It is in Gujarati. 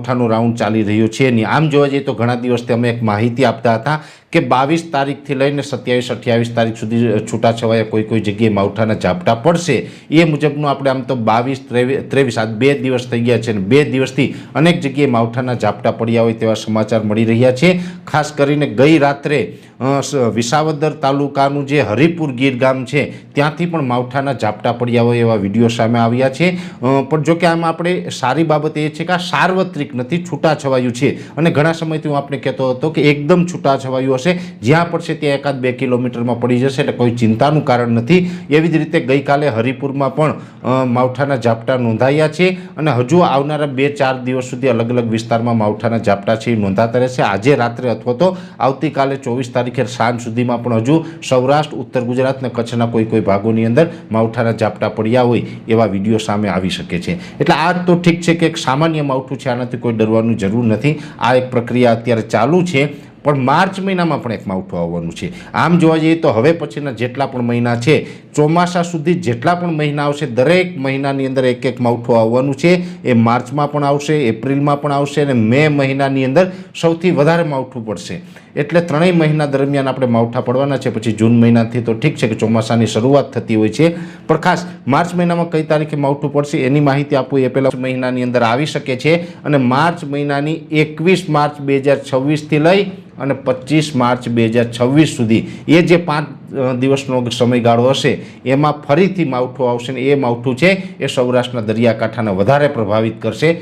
માવઠાનો રાઉન્ડ ચાલી રહ્યો છે નહીં. આમ જોવા જઈએ તો ઘણા દિવસથી અમે એક માહિતી આપતા હતા કે 22 તારીખથી લઈને 27-28 તારીખ સુધી છૂટાછવાયા કોઈ જગ્યાએ માવઠાના ઝાપટા પડશે. એ મુજબનું આપણે આમ તો 22-23 આ 2 દિવસ થઈ ગયા છે અને 2 દિવસથી અનેક જગ્યાએ માવઠાના ઝાપટા પડ્યા હોય તેવા સમાચાર મળી રહ્યા છે. ખાસ કરીને ગઈ રાત્રે વિસાવદર તાલુકાનું જે હરિપુર ગીર ગામ છે ત્યાંથી પણ માવઠાના ઝાપટા પડ્યા હોય એવા વિડીયો સામે આવ્યા છે. પણ જો કે આમાં આપણે સારી બાબત એ છે કે આ સાર્વત્રિક નથી, છૂટાછવાયું છે. અને ઘણા સમયથી હું આપણે કહેતો હતો કે એકદમ છૂટાછવાયું હશે, જ્યાં પડશે ત્યાં 1-2 કિલોમીટરમાં પડી જશે, એટલે કોઈ ચિંતાનું કારણ નથી. એવી જ રીતે ગઈકાલે હરિપુરમાં પણ માવઠાના ઝાપટા નોંધાયા છે અને હજુ આવનારા 2-4 દિવસ સુધી અલગ અલગ વિસ્તારમાં માવઠાના ઝાપટા છે એ નોંધાતા રહેશે. આજે રાત્રે અથવા તો આવતીકાલે 24 તારીખે સાંજ સુધીમાં પણ હજુ સૌરાષ્ટ્ર, ઉત્તર ગુજરાત અને કચ્છના કોઈ ભાગોની અંદર માવઠાના ઝાપટા પડ્યા હોય એવા વિડીયો સામે આવી શકે છે. એટલે આ તો ઠીક છે કે એક સામાન્ય માવઠું છે, આનાથી કોઈ ડરવાની જરૂર નથી. આ એક પ્રક્રિયા અત્યારે ચાલુ છે. પણ માર્ચ મહિનામાં પણ એક માવઠું આવવાનું છે. આમ જોવા જઈએ તો હવે પછીના જેટલા પણ મહિના છે, ચોમાસા સુધી જેટલા પણ મહિના આવશે, દરેક મહિનાની અંદર એક માવઠું આવવાનું છે. એ માર્ચમાં પણ આવશે, એપ્રિલમાં પણ આવશે અને મે મહિનાની અંદર સૌથી વધારે માવઠું પડશે. એટલે 3 મહિના દરમિયાન આપણે માવઠા પડવાના છે. પછી જૂન મહિનાથી તો ઠીક છે કે ચોમાસાની શરૂઆત થતી હોય છે, પણ ખાસ માર્ચ મહિનામાં કઈ તારીખે માવઠું પડશે એની માહિતી આપવું એ પહેલાં મહિનાની અંદર આવી શકે છે. અને માર્ચ મહિનાની 21 માર્ચ 2026થી લઈ અને 25 માર્ચ 2026 સુધી એ જે 5 દિવસનો સમયગાળો હશે એમાં ફરીથી માવઠું આવશે ને એ માવઠું છે એ સૌરાષ્ટ્રના દરિયાકાંઠાને વધારે પ્રભાવિત કરશે.